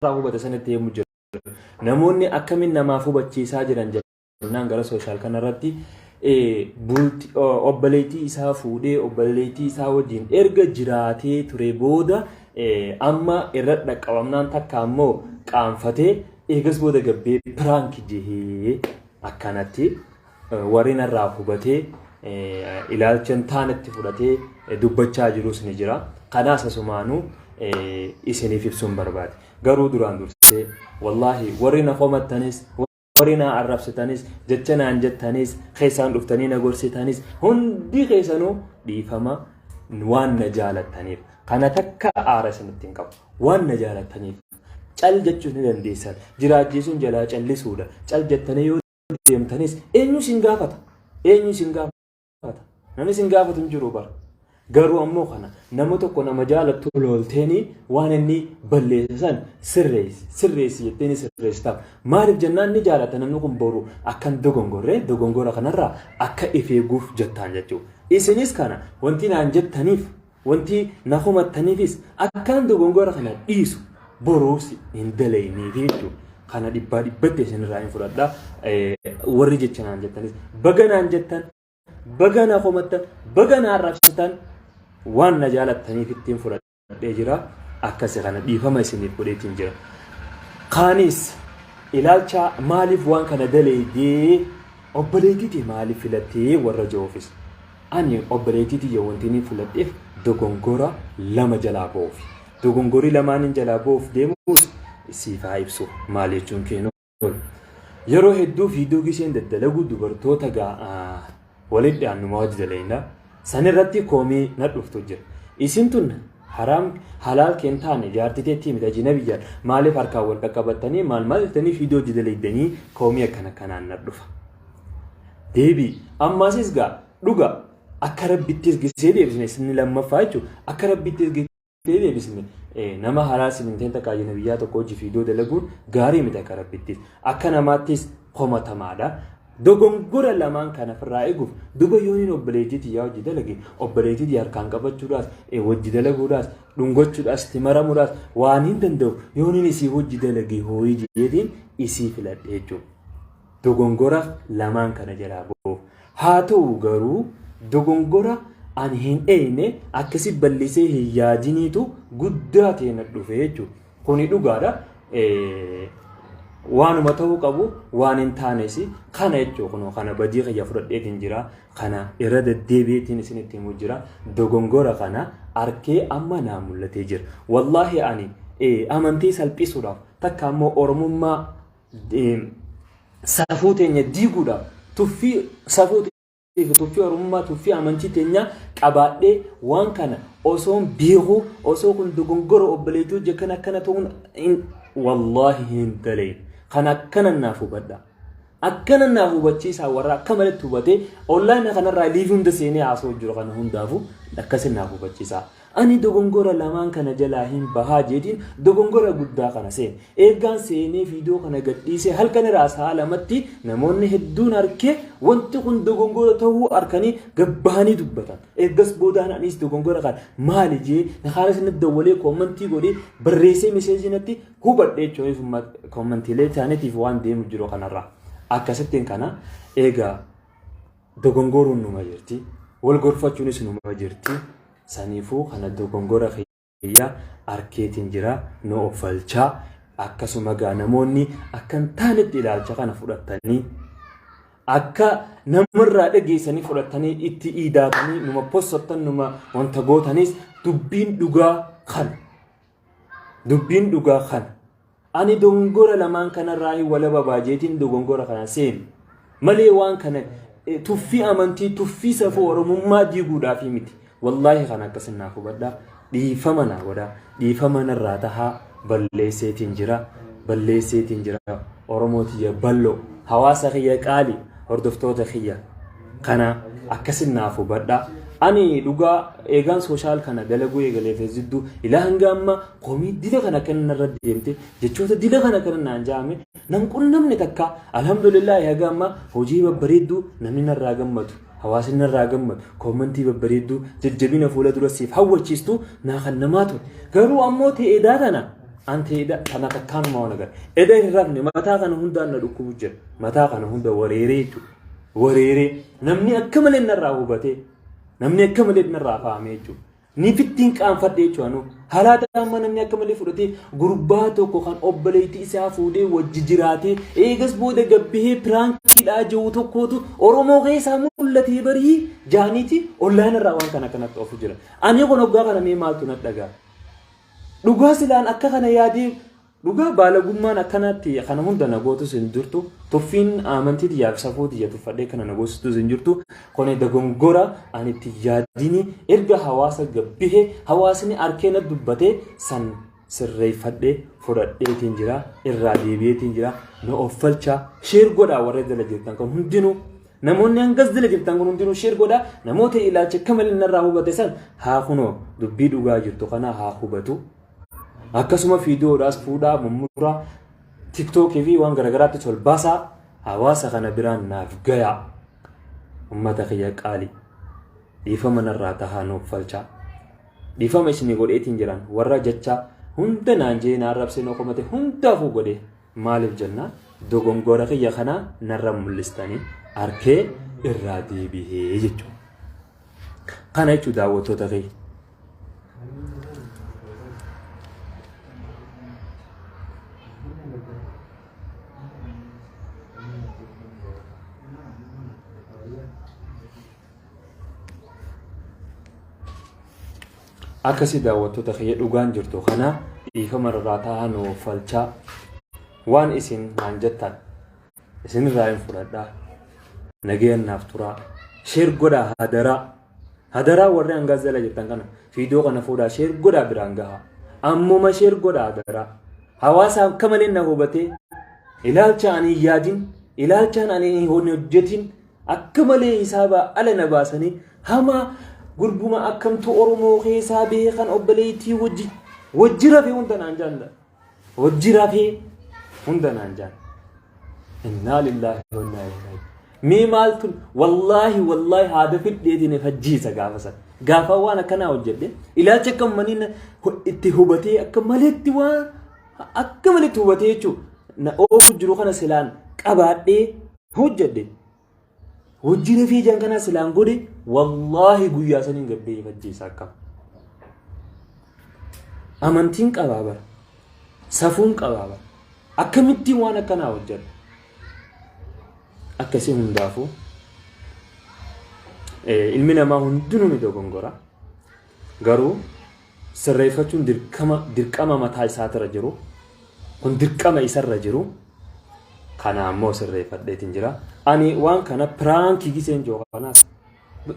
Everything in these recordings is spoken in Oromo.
hubata sanatti yemmuu jiru. Namoonni akkamiin namaaf hubachiisaa jiran jennaan gara sooshaal kanarratti obboleettii isaa fuudhee obboleettii isaa wajjin erga jiraatee ture booda amma irra dhaqqabamnaan takka ammoo qaanfatee eegas booda gabbee piraank jihee akkanatti warri narraa hubatee ilaalchan taanatti fudhatee dubbachaa jirus ni jira. Kanaas asumaanuu isiniif ibsuun barbaade. Garuu duraan dursee wallaahi warri na qomattanis warri na arrabsitanis jecha naan jettanis keessaan dhuftanii na gorsitanis hundi keessanuu dhiifama waan na jaalattaniif. Kana takka aara isinitti hin qabu. Waan na jaalattaniif cal jechuun ni dandeessan. Jiraachisuun jalaa callisuudha. Cal jettanii yoo deemtanis eenyu sin gaafata? Eenyu sin gaafata? Namni sin gaafatu hin jiru bara. Garuu ammoo kana nama tokko nama jaalattu lolteeni waan inni balleessan sirreessi jetteeni sirreessitaa. Maaliif jennaan ni jaalata namni kun boru akkan dogongora kanarraa akka if eeguuf jettaan jechuudha. Isinis kana wanti naan jettaniif wanti na humattaniifis akkaan dogongora kana dhiisu boruus hin dalaynii jechuudha. Kana dhibbatti isinirraa hin fudhadhaa. Warri jecha naan jettanis baga naan jettan baga na humattan baga na arrabsitan waan na jaalattaniif ittiin fudhadhee jira. Akkasi kana dhiifama isiniif godheetiin jira. Kaanis ilaalcha maaliif waan kana daleedee obboleettii maaliif filattee warra joofis. Ani obboleettii yoo wanti inni filadheef dogongora lama jalaa ba'uuf. Dogongori lamaan jalaa ba'uuf deemuus siifaa ibsu maal jechuun kennu. Yeroo hedduu fiiduu giseen daddalagu dubartoota walitti aanuma wajji daleena. Sanirratti koomii na dhuftu jira. Isin tun haram halaal kentaane jaartiteetti mita jinabiyyan maaliif harkaan wal qaqqabattanii maal jettanii fiidoo didaleeydanii koomii akkana kanaan na dhufa. Deebii ammaasis gaa dhuga akka rabbittis gisee deebisne isin lammaffaa jechuudha. Akka rabbittis gisee deebisne nama halaal siminteen takkaa jinabiyyaa tokko hojii fiidoo dalaguun gaarii miti akka rabbittis. Akka namaattis komatamaadha. Dogongora lamaan kana firraa eeguuf duba yooniin obboleettii yaa hojii dalage obboleettii harkaan qabachuudhaas hojii dalaguudhaas dhungachuudhaas itti maramuudhaas waan hin danda'u yooniin isii hojii dalage hooyi jeetiin isii filadhe jechuudha. Dogongora lamaan kana jalaa ba'uuf haa ta'u garuu dogongora ani hin eeyne akkasi ballisee hin yaadiniitu guddaa ta'e na dhufe jechuudha. Kuni dhugaadha. Waanuma ta'uu qabu waan hin taanes kana jechuudha. Kana badii xiyya fudhadheetiin jira. Kana irra deddeebiitiin isinitti himuu jira. Dogongora kana arkee amma naa mul'atee jira. Wallaahi ani amantii salphisuudhaaf takka ammoo oromummaa safuu teenya diiguudhaaf tuffii safuu tuffii oromummaa tuffii amantii teenya qabaadhee waan kana osoon beekuu osoo kun dogongora obboleettii hojjekan akkana ta'uun wallaahi hin dalein. Kana akkana naaf hubadha. Akkana naaf hubachiisaa warra akka malatti hubatee online kanarraa liivii hunda seenee haasoo jiru kana hundaafu akkasi naaf hubachiisaa. Ani dogongora lamaan kana jalaa hin bahaa jeetiin dogongora guddaa kana seen. Eeggaan seenee viidiyoo kana gadhiisee halkan irraa sa'a lamatti namoonni hedduun arkee wanti kun dogongora ta'uu arkanii gabbahanii dubbatan. Eeggas boodaan anis dogongora kana maali jee naxaala sinatti dawwalee koomantii godhee barreessee miseejinatti hubadhee jechuun koomantiilee isaaniitiif waan deemu jiru kanarraa. Akkasittiin kana eegaa dogongoroon numa jirti. Wal gorfachuunis numa jirti. Saniifuu kana dogongora kiyya arkeetiin jira no ofalchaa akkasuma gaa namoonni akkan taanetti ilaalcha kana fudhatanii akka namarraa dhageessanii fudhatanii itti iidaatanii numa possottan numa wanta gootanis dubbiin dhugaa kan ani dogongora lamaan kanarraa wala babaajeetiin dogongora kana seen malee waan kana tuffii amantii tuffii safuu oromummaa diiguudhaaf miti. Wallahi kana akkasin naaf hubadhaa dhiifama naa godhaa dhiifama narraa tahaa balleesseetiin jira oromootii ballo hawaasa kiyya qaali hordoftoota kiyya kana akkasin naaf hubadhaa. Ani dhugaa eegaan sooshaal kana dalaguu eegalee feesidduu ilaa hanga amma komii dila kana kan narra deemte jechoota dila kana kan naan jaame namni takka alhamdulillah haga amma hojii babbareedduu namni narraa gammadu. Hawaasni narraa gammadu koomantii babbareedduu jajjabina fuula dura siif hawwachiistu naa kan namaatu garuu ammoo ta'ee daatana أنت إذا أنا كان ما أنا قال إذا الرفني متى كان هندا أنا دكوجر متى كان هندا وريري نمني أكمل إن الرهوبته نمني أكمل إن الرافاميجو نفتين كان فديتشو أنو هلا تام نمني أكمل فرتي غرباتو كوخان أبليتي سافودي وججراتي إيجس بوده جبهه برانكي لاجوتو كودو أرومو غيسا مولتي بري جانيتي أولان الروان كنا توفجرا أنا يكون أبغى كنا ميمالتو نتلقى dhugaa silaan akka kana yaadee dhugaa baalagummaan akkanatti kana hunda nagootu sin jirtu tuffiin amantii yaaf safuuti yatu fadhee kana nagoostu sin jirtu kone dogongora ani itti yaadini erga hawaasa gabbihee hawaasni arkeena dubbatee san sirreeffadhee fudhadheetiin jira irraa deebi'eetiin jira na offalcha sheer godhaa warra jala jirtan kan hundinuu namoonni hangas jala jirtan kun hundinuu sheer godhaa namoota ilaalcha kamalin irraa hubate san haa kunoo dubbii dhugaa jirtu kana haa hubatu akkasuma fiidiyoodhaas fuudhaa mummuraa tiktookii fi waan garagaraatti tolbaasaa hawaasa kana biraan naaf gayaa ummata kiyya qaali dhiifama narraa tahaa nuuf falchaa dhiifama isinii godheetiin jiran warra jecha hunda naan jee naan rabsee noo komate hundaafuu godhe maaliif jennaa dogongora kiyya kana narra mul'istanii arkee irraa deebihee jechuudha kana jechuu daawwattoota kiyya akkasi daawwattoota kiyya dhugaan jirtu kana dhiifama irraa tahaa nuu falchaa waan isin naan jettan isin irraa hin fudhadhaa nageen naaf turaa sheer godhaa hadaraa warri hangaas jala jirtan kana fiidiyoo kana fuudhaa sheer godhaa biraan gahaa ammuma sheer godhaa hadaraa hawaasa akka malee na hubatee ilaalcha ani yaadin ilaalchaan ani hojjetin akka malee hisaaba ala na baasanii hamaa gurbuma akkamtu oromoo keessaa beekan obboleettii wajjira fi hunda naan jaanda wajjira fi hunda naan jaan inna lillahi wa inna ilaihi mee maaltu wallahi haada fidheetiin fajjiisa gaafasan gaafa waan akkanaa hojjedhe ilaalcha akka maniin itti hubatee akka maleetti waan akka maleetti hubatee jechuun na oofu jiru kana silaan qabaadhee hojjedhe wajjira fi jangana silaan godhe wallahi guyyaa saniin gabbee fajjiisa akka amantiin qabaaba safuun qabaaba akkamitti waan akkanaa hojjedhe akkasii hundaafu ilmi namaa hundinuu ni dogongora garuu sirreeffachuun dirqama mataa isaatirra jiru kun dirqama isarra jiru kana ammoo sirreeffadheetiin jira ani waan kana piraankii giseen joo kanaas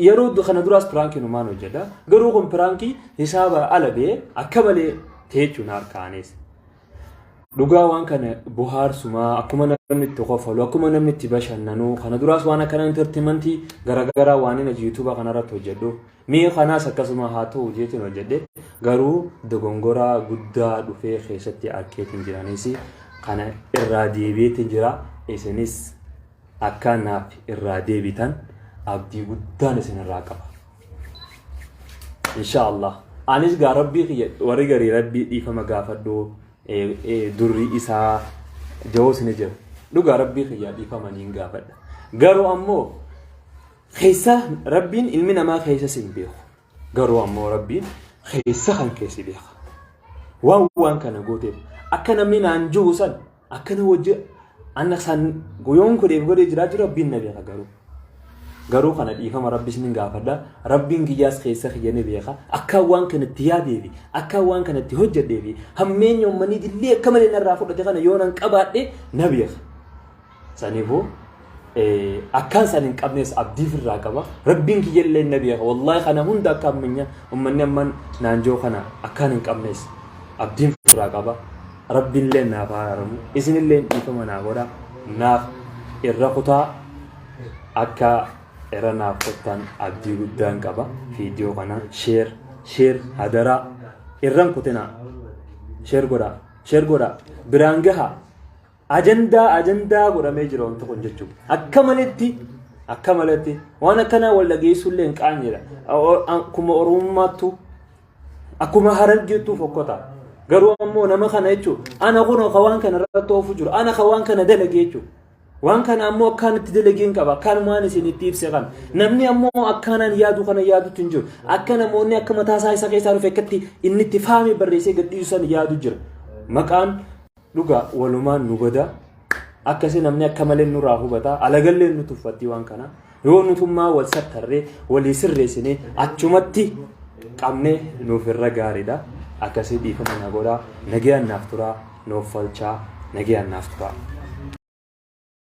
yeroo kana duraas piraankii numaan hojjedha garuu kun piraankii hisaaba ala bee akka malee teechuun harkaanees dhugaa waan kana buhaarsuma akkuma namni itti qofalu akkuma namni itti bashannanu kana duraas waan akkana entertainmentii garagaraa waan inni yuutuuba kanarratti hojjedhu mee kanaas akkasuma haa ta'u jeetiin hojjedhe garuu dogongora guddaa dhufee keessatti arkeetiin jiraniis kana irraa deebi'eetiin jira isinis akka naaf irraa deebitan abdii guddaan isin irraa qaba inshallah anis gaa rabbii warri garii rabbii dhiifama gaafadhu durri isaa jawoos ni jira dhugaa rabbii kiyyaa dhiifamaniin gaafadha garuu ammoo keessa rabbiin ilmi namaa keessa sin beeku garuu ammoo rabbiin keessa kan keessi beeka waan kana gooteef akka namni naan jiru san akkana wajji anna san goyoon kodheef godhee jiraachuu rabbiin na beeka garuu kana dhiifama rabbi sin gaafadha rabbiin kiyyaas keessa kiyyane beeka akka waan kanatti yaadeefi akka waan kanatti hojjedheefi hammeenya ummanii dillee akka malee narraa fudhate kana yoo nan qabaadhe na beeka saniifuu akkaan san hin qabnes abdiif irraa qaba rabbiin kiyyallee na beeka wallahi kana hunda akka ammanya ummanni amman naanjoo kana akkaan hin qabnes abdiin irraa qaba rabbiinlee naaf haaramu isinillee dhiifama naa godha naaf irra kutaa akka era naaf kottan abdii guddaan qaba viidiyoo kana sheer hadaraa irran kutina sheer godha biraan gaha ajandaa godhamee jira wanti kun jechuudha akka maletti waan akkanaa wal dhageessullee hin qaanjedha akkuma oromummaattu akkuma harargeettuu fokkota garuu ammoo nama kana jechuun ana kunoo kawaan kana irratti oofu jiru ana kawaan kana dalagee jechuun waan kana ammoo akkaanitti dalageen qaba akkanumaan isinitti ibse kan namni ammoo akkanaan yaadu kana yaadutti hin jiru akka namoonni akka mataasaa isa keessaa dhufe akkatti inni itti faamii barreessee gadhiisan yaadu jira maqaan dhugaa walumaan nu goda akkasii namni akka malee nurraa hubata alagallee nu tuffatti waan kana yoo nutummaa wal sattarree walii sirreessinee achumatti qabnee nuuf irra gaariidha akkasii dhiifama na godhaa nagayaan naaf turaa noof falchaa nagayaan naaf turaa